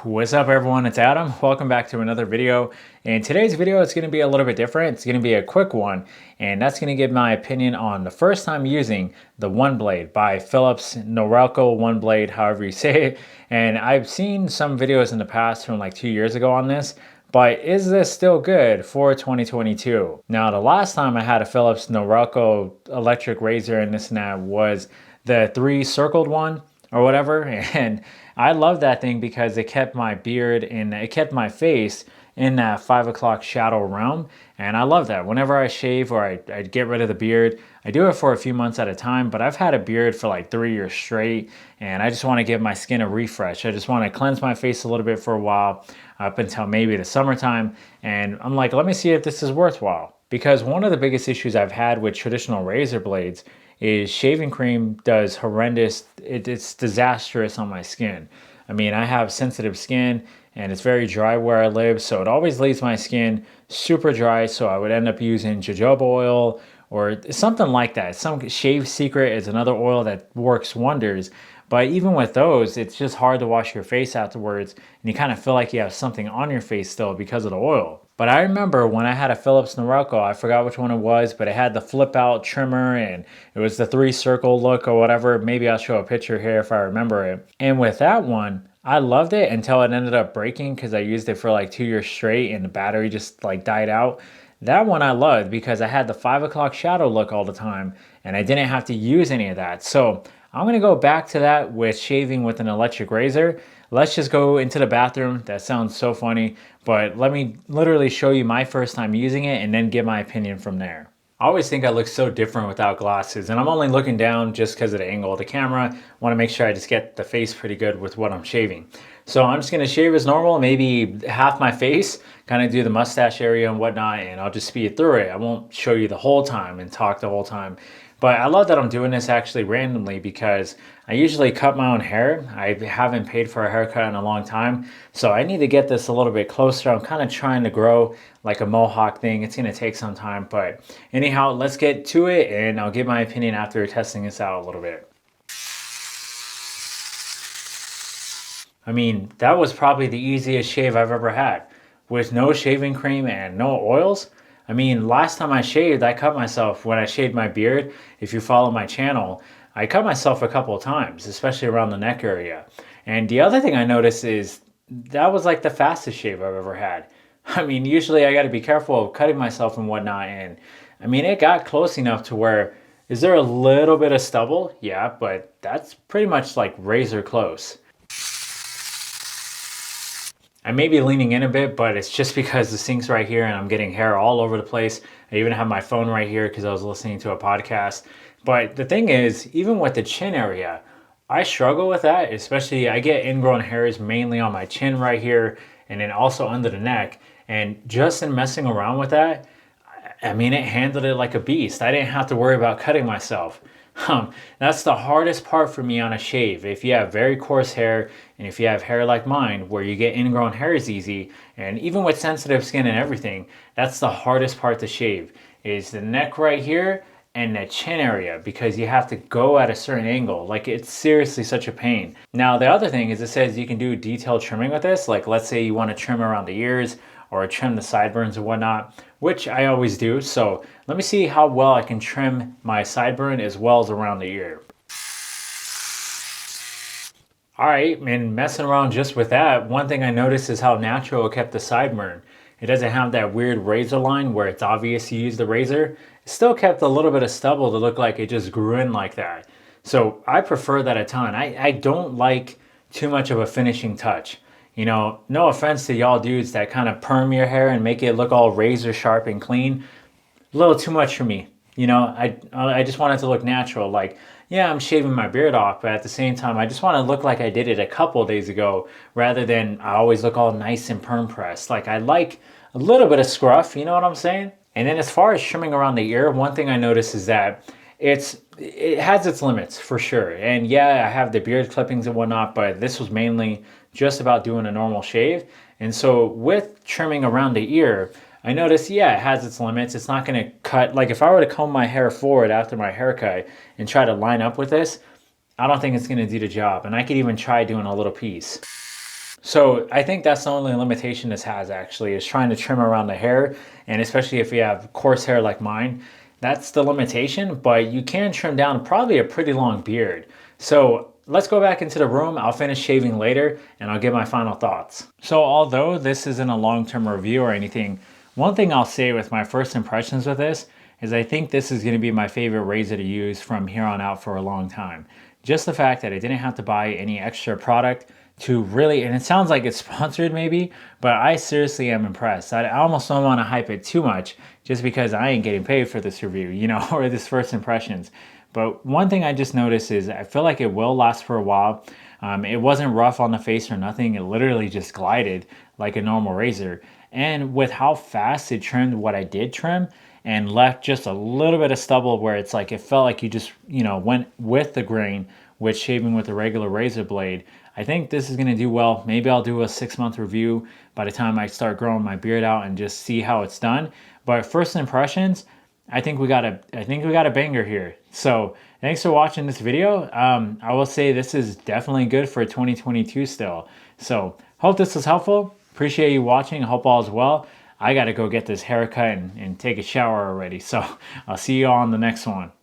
What's up everyone, it's Adam. Welcome back to another video. And today's video is going to be a little bit different. It's going to be a quick one, and that's going to give my opinion on the first time using the OneBlade by Phillips Norelco OneBlade, however you say it. And I've seen some videos in the past from like 2 years ago on this, but is this still good for 2022? Now, the last time I had a Phillips Norelco electric razor and this and that was the 3-circled one or whatever, and I love that thing because it kept my beard and it kept my face in that 5 o'clock shadow realm, and I love that. Whenever I shave or I get rid of the beard, I do it for a few months at a time, but I've had a beard for like 3 years straight, and I just want to give my skin a refresh. I just want to cleanse my face a little bit for a while up until maybe the summertime, and I'm like, let me see if this is worthwhile. Because one of the biggest issues I've had with traditional razor blades is shaving cream does horrendous, it's disastrous on my skin. I mean, I have sensitive skin and it's very dry where I live, so it always leaves my skin super dry, so I would end up using jojoba oil or something like that. Some Shave Secret is another oil that works wonders, but even with those, it's just hard to wash your face afterwards, and you kind of feel like you have something on your face still because of the oil. But I remember when I had a Phillips Norelco, I forgot which one it was, but it had the flip out trimmer and it was the 3-circle look or whatever. Maybe I'll show a picture here if I remember it. And with that one, I loved it until it ended up breaking because I used it for like 2 years straight and the battery just like died out. That one I loved because I had the 5 o'clock shadow look all the time and I didn't have to use any of that. So I'm going to go back to that with shaving with an electric razor. Let's just go into the bathroom. That sounds so funny, but let me literally show you my first time using it and then give my opinion from there. I always think I look so different without glasses, and I'm only looking down just because of the angle of the camera. I want to make sure I just get the face pretty good with what I'm shaving. So I'm just going to shave as normal, maybe half my face, kind of do the mustache area and whatnot, and I'll just speed through it. I won't show you the whole time and talk the whole time. But I love that I'm doing this actually randomly because I usually cut my own hair. I haven't paid for a haircut in a long time, so I need to get this a little bit closer. I'm kind of trying to grow like a mohawk thing. It's going to take some time, but anyhow, let's get to it and I'll give my opinion after testing this out a little bit. I mean, that was probably the easiest shave I've ever had with no shaving cream and no oils. I mean, last time I shaved, I cut myself when I shaved my beard. If you follow my channel, I cut myself a couple of times, especially around the neck area. And the other thing I noticed is that was like the fastest shave I've ever had. I mean, usually I got to be careful of cutting myself and whatnot. And I mean, it got close enough to where, is there a little bit of stubble? Yeah, but that's pretty much like razor close. I may be leaning in a bit, but it's just because the sink's right here and I'm getting hair all over the place. I even have my phone right here because I was listening to a podcast. But the thing is, even with the chin area, I struggle with that, especially I get ingrown hairs mainly on my chin right here and then also under the neck. And just in messing around with that, I mean, it handled it like a beast. I didn't have to worry about cutting myself. That's the hardest part for me on a shave. If you have very coarse hair and if you have hair like mine where you get ingrown hairs easy, and even with sensitive skin and everything, that's the hardest part to shave is the neck right here and the chin area, because you have to go at a certain angle. Like, it's seriously such a pain. Now, the other thing is it says you can do detailed trimming with this. Like, let's say you want to trim around the ears or trim the sideburns and whatnot, which I always do. So let me see how well I can trim my sideburn as well as around the ear. All right, and messing around just with that, one thing I noticed is how natural it kept the sideburn. It doesn't have that weird razor line where it's obvious you use the razor. It still kept a little bit of stubble to look like it just grew in like that. So I prefer that a ton. I don't like too much of a finishing touch. You know, no offense to y'all dudes that kind of perm your hair and make it look all razor sharp and clean. A little too much for me. You know, I just want it to look natural. Like, yeah, I'm shaving my beard off, but at the same time, I just want to look like I did it a couple of days ago rather than I always look all nice and perm pressed. Like, I like a little bit of scruff, you know what I'm saying? And then as far as trimming around the ear, one thing I noticed is that it has its limits for sure. And yeah, I have the beard clippings and whatnot, but this was mainly just about doing a normal shave. And so with trimming around the ear, I noticed, yeah, it has its limits. It's not going to cut. Like, if I were to comb my hair forward after my haircut and try to line up with this, I don't think it's going to do the job. And I could even try doing a little piece. So I think that's the only limitation this has actually is trying to trim around the hair. And especially if you have coarse hair like mine, that's the limitation, but you can trim down probably a pretty long beard. So let's go back into the room. I'll finish shaving later and I'll give my final thoughts. So although this isn't a long-term review or anything, one thing I'll say with my first impressions with this is I think this is going to be my favorite razor to use from here on out for a long time. Just the fact that I didn't have to buy any extra product to really, and it sounds like it's sponsored maybe, but I seriously am impressed. I almost don't want to hype it too much just because I ain't getting paid for this review, you know, or this first impressions. But one thing I just noticed is I feel like it will last for a while. It wasn't rough on the face or nothing. It literally just glided like a normal razor. And with how fast it trimmed what I did trim and left just a little bit of stubble where it's like it felt like you just, you know, went with the grain with shaving with a regular razor blade. I think this is going to do well. Maybe I'll do a 6-month review by the time I start growing my beard out and just see how it's done. But first impressions, I think we got a banger here. So thanks for watching this video. I will say this is definitely good for 2022 still. So hope this was helpful. Appreciate you watching. Hope all is well. I got to go get this haircut and take a shower already. So I'll see you all on the next one.